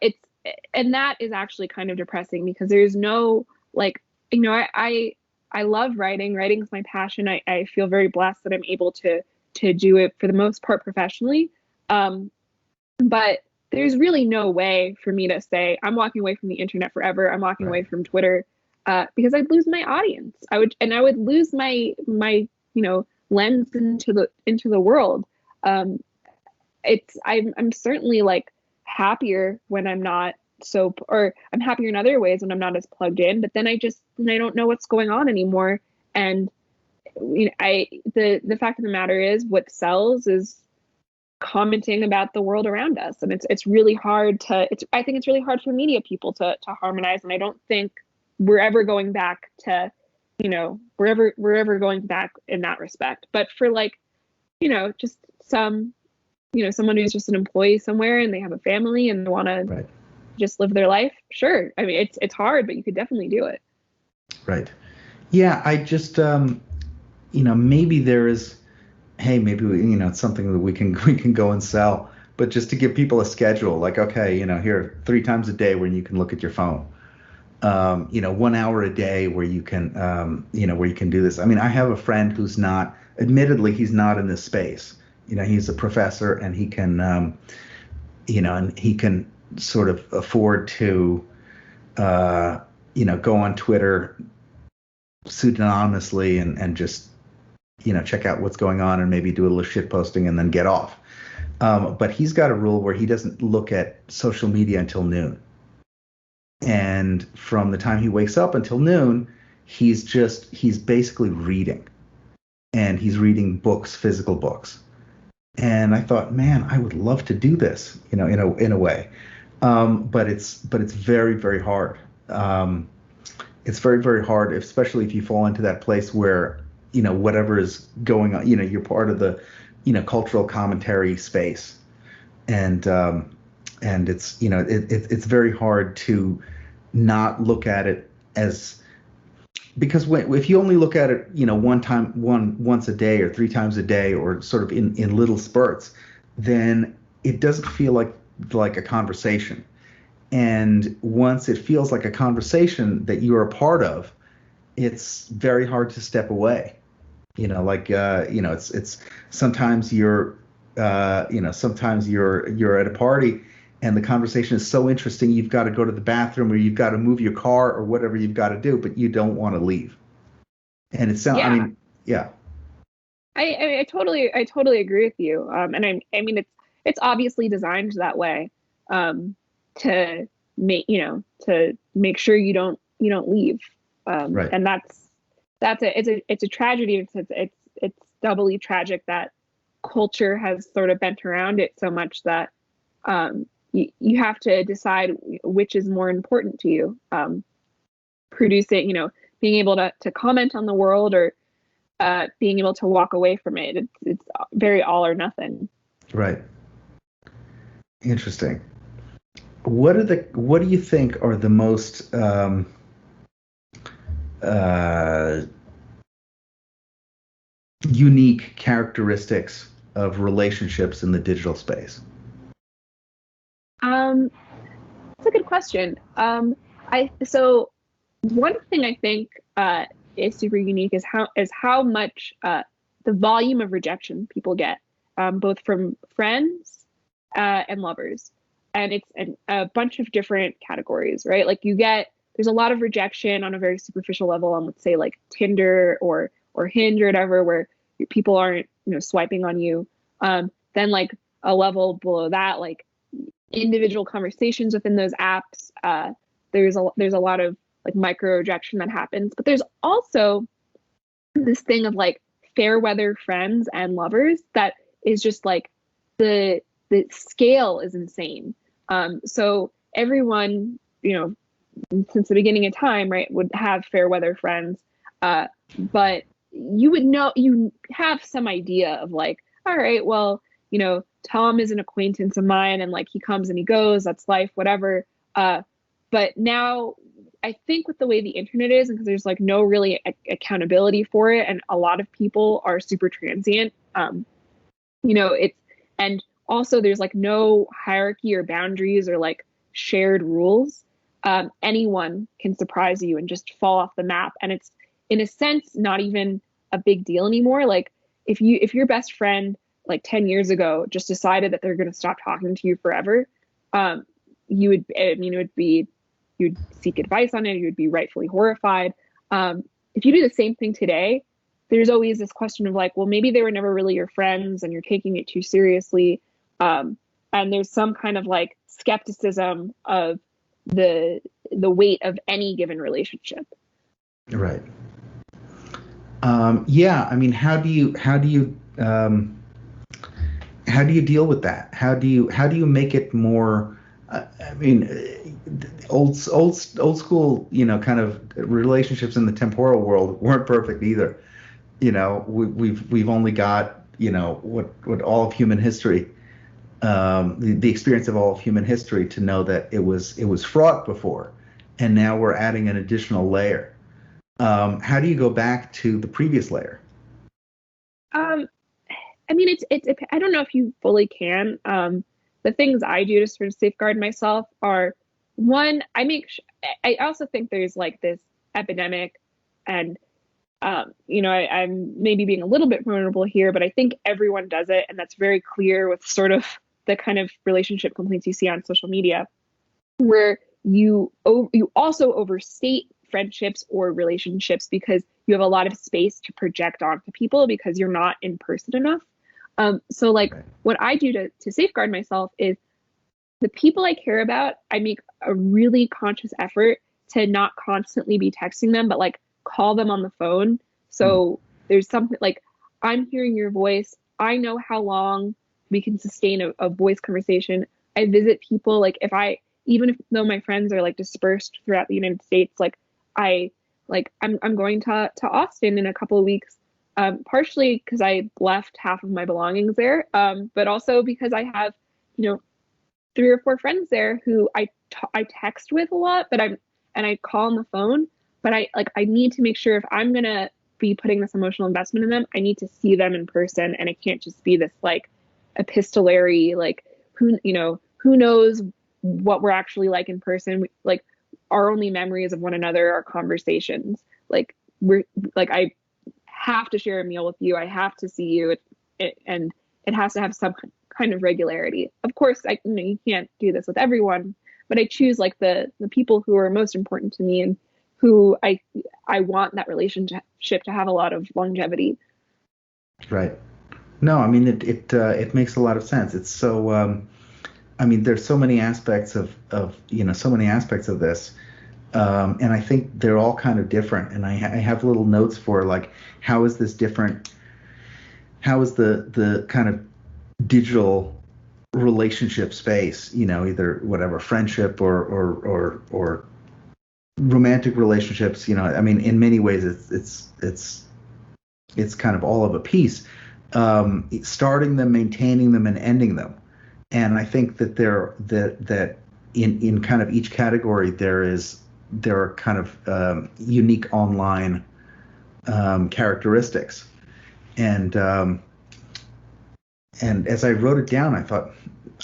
and that is actually kind of depressing because there's no like, I love writing. Writing is my passion. I feel very blessed that I'm able to do it for the most part professionally. But there's really no way for me to say I'm walking away from the internet forever. I'm walking away from Twitter, because I'd lose my audience. I would lose my lens into the world. I'm certainly like happier when I'm not or I'm happier in other ways when I'm not as plugged in, but then I don't know what's going on anymore. And the fact of the matter is what sells is commenting about the world around us. And it's really hard I think it's really hard for media people to harmonize. And I don't think we're ever going back to, we're ever going back in that respect. But for like, just someone who's just an employee somewhere and they have a family and they want to just live their life. Sure. I mean, it's hard, but you could definitely do it. Right. Yeah. I just, maybe there is, hey, maybe it's something that we can go and sell, but just to give people a schedule, like, okay, here 3 times a day when you can look at your phone, 1 hour a day where you can, where you can do this. I mean, I have a friend who's admittedly, he's not in this space. He's a professor and he can, and he can sort of afford to, go on Twitter pseudonymously and just, check out what's going on and maybe do a little shit posting and then get off. But he's got a rule where he doesn't look at social media until noon. And from the time he wakes up until noon, he's basically reading. And he's reading books, physical books. And I thought, man, I would love to do this, in a way. But it's very, very hard. It's very, very hard, especially if you fall into that place where, whatever is going on, you're part of the, cultural commentary space. And it's, it's very hard to not look at it as, because if you only look at it, once a day or 3 times a day or sort of in little spurts, then it doesn't feel like a conversation. And once it feels like a conversation that you're a part of, it's very hard to step away. It's sometimes you're at a party and the conversation is so interesting, you've got to go to the bathroom or you've got to move your car or whatever you've got to do, but you don't want to leave. And it sounds, I totally agree with you. And I mean, it's obviously designed that way, to make sure you don't leave. And it's a tragedy. It's doubly tragic that culture has sort of bent around it so much that, you have to decide which is more important to you. Producing, being able to comment on the world or, being able to walk away from it. It's very all or nothing. Right. Interesting. What do you think are the most unique characteristics of relationships in the digital space? That's a good question. So one thing I think is super unique is how much the volume of rejection people get, both from friends and lovers. And it's a bunch of different categories, right? Like there's a lot of rejection on a very superficial level on, let's say, like Tinder or Hinge or whatever, where people aren't, swiping on you. Then like a level below that, like individual conversations within those apps, there's a lot of like micro rejection that happens. But there's also this thing of like fair weather friends and lovers that is just like the scale is insane. So everyone, since the beginning of time, right, would have fair weather friends, but you have some idea of like, all right, well, Tom is an acquaintance of mine and like he comes and he goes, that's life, whatever. But now I think with the way the internet is, and because there's like no really accountability for it, and a lot of people are super transient, it's, and also there's like no hierarchy or boundaries or like shared rules. Anyone can surprise you and just fall off the map. And it's in a sense not even a big deal anymore. Like if your best friend like 10 years ago just decided that they're going to stop talking to you forever, you'd seek advice on it. You'd be rightfully horrified. If you do the same thing today, there's always this question of like, well, maybe they were never really your friends and you're taking it too seriously. And there's some kind of like skepticism of the weight of any given relationship. Right. Yeah. I mean, how do you deal with that? How do you make it more? I mean, old school, kind of relationships in the temporal world weren't perfect either. We've only got, what all of human history, the experience of all of human history to know that it was fraught before, and now we're adding an additional layer. How do you go back to the previous layer? I mean, it's I don't know if you fully can. The things I do to sort of safeguard myself are, one, I also think there's like this epidemic, and I'm maybe being a little bit vulnerable here, but I think everyone does it, and that's very clear with sort of the kind of relationship complaints you see on social media, where you also overstate friendships or relationships because you have a lot of space to project onto people because you're not in person enough. So like what I do to safeguard myself is the people I care about, I make a really conscious effort to not constantly be texting them, but like call them on the phone. So there's something like, I'm hearing your voice. I know how long we can sustain a voice conversation. I visit people, like even though my friends are like dispersed throughout the United States, I'm going to Austin in a couple of weeks. Partially because I left half of my belongings there, but also because I have, 3 or 4 friends there who I text with a lot, and I call on the phone. But I need to make sure if I'm gonna be putting this emotional investment in them, I need to see them in person, and it can't just be this like epistolary, like who knows what we're actually like in person. Like our only memories of one another are conversations. Like I have to share a meal with you. I have to see you, and it has to have some kind of regularity. Of course, you can't do this with everyone, but I choose like the people who are most important to me and who I want that relationship to have a lot of longevity. Right. No, I mean it makes a lot of sense. It's so I mean there's so many aspects of so many aspects of this. And I think they're all kind of different. And I have little notes for like, how is this different? How is the kind of digital relationship space, either whatever friendship or romantic relationships, I mean, in many ways it's kind of all of a piece, starting them, maintaining them, and ending them. And I think that that in kind of each category there are kind of unique online characteristics, and as I wrote it down, I thought,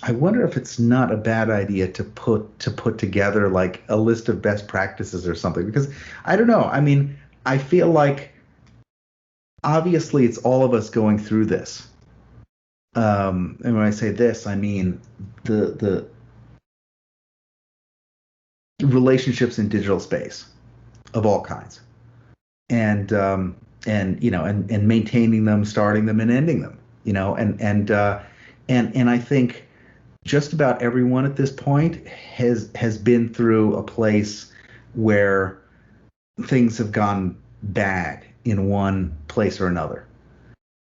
I wonder if it's not a bad idea to put together like a list of best practices or something, because I don't know. I mean, I feel like obviously it's all of us going through this. And when I say this, I mean the relationships in digital space of all kinds, and maintaining them, starting them, and ending them, and I think just about everyone at this point has been through a place where things have gone bad in one place or another,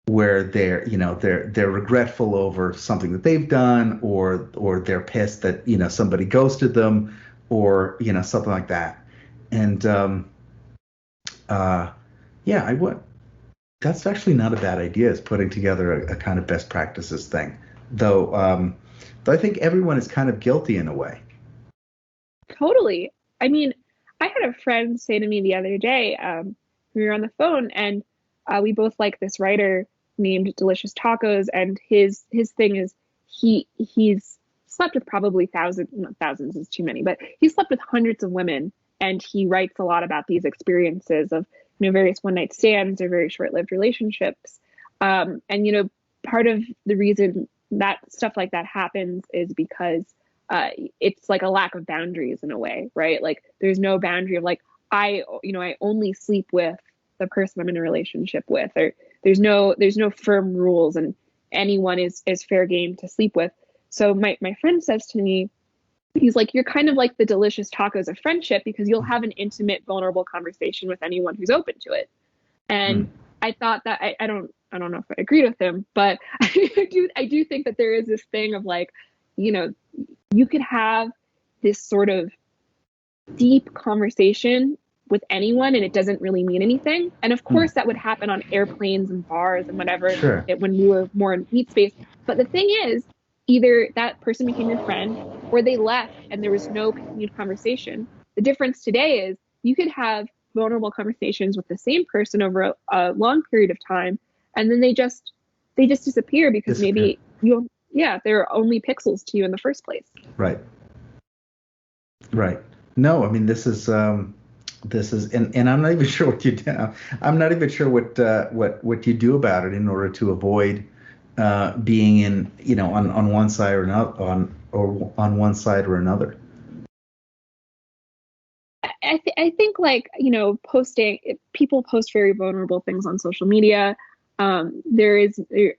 where they're regretful over something that they've done, or they're pissed that somebody ghosted them, or something like that. And I would. That's actually not a bad idea, is putting together a kind of best practices thing, though I think everyone is kind of guilty in a way. Totally. I mean, I had a friend say to me the other day, we were on the phone, and we both like this writer named Delicious Tacos, and his thing is he's slept with probably thousands, not thousands is too many, but he's slept with hundreds of women, and he writes a lot about these experiences of, various one night stands or very short lived relationships. And part of the reason that stuff like that happens is because it's like a lack of boundaries in a way, right? Like there's no boundary of like, I only sleep with the person I'm in a relationship with, or there's no firm rules, and anyone is fair game to sleep with. So my friend says to me, he's like, you're kind of like the delicious tacos of friendship, because you'll have an intimate, vulnerable conversation with anyone who's open to it. And I thought that I don't know if I agreed with him, but I do think that there is this thing of like, you could have this sort of deep conversation with anyone and it doesn't really mean anything. And of course that would happen on airplanes and bars and whatever, Sure. when we were more in meet space. But the thing is, either that person became your friend or they left and there was no continued conversation. The difference today is you could have vulnerable conversations with the same person over a long period of time, and then they just disappear because maybe they're only pixels to you in the first place. Right. No, I mean, this is, and I'm not even sure what you do. I'm not even sure what you do about it in order to avoid being in, on one side or not on one side or another. I think like, people post very vulnerable things on social media. There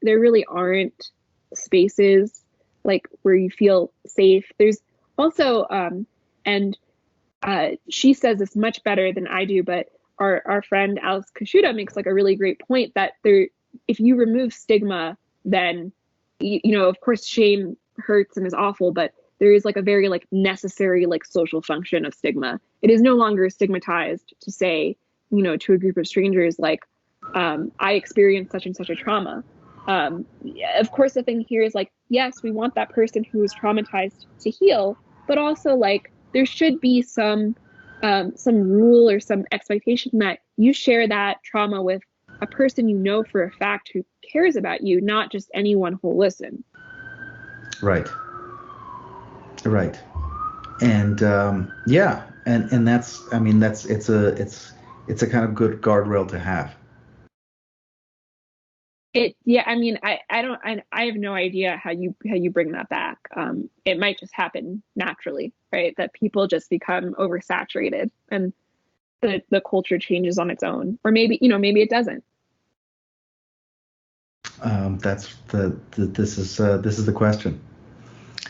really aren't spaces like where you feel safe. There's also, and she says this much better than I do, but our friend Alex Kashuda makes like a really great point that if you remove stigma, then, of course, shame hurts and is awful, but there is like a very like necessary like social function of stigma. It is no longer stigmatized to say, to a group of strangers, like, I experienced such and such a trauma. Of course, the thing here is like, yes, we want that person who was traumatized to heal, but also like there should be some rule or some expectation that you share that trauma with a person for a fact who cares about you, not just anyone who'll listen. Right. And and that's, I mean, it's a kind of good guardrail to have. I mean, I have no idea how you bring that back. It might just happen naturally, right? That people just become oversaturated and the culture changes on its own, or maybe it doesn't. This is the question.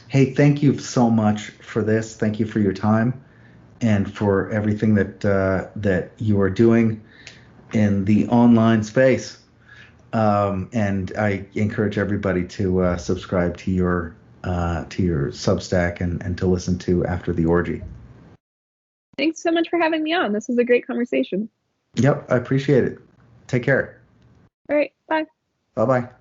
Hey, thank you so much for this. Thank you for your time and for everything that you are doing in the online space. And I encourage everybody to subscribe to your Substack and to listen to After the Orgy. Thanks so much for having me on. This was a great conversation. Yep, I appreciate it. Take care. All right, bye. Bye-bye.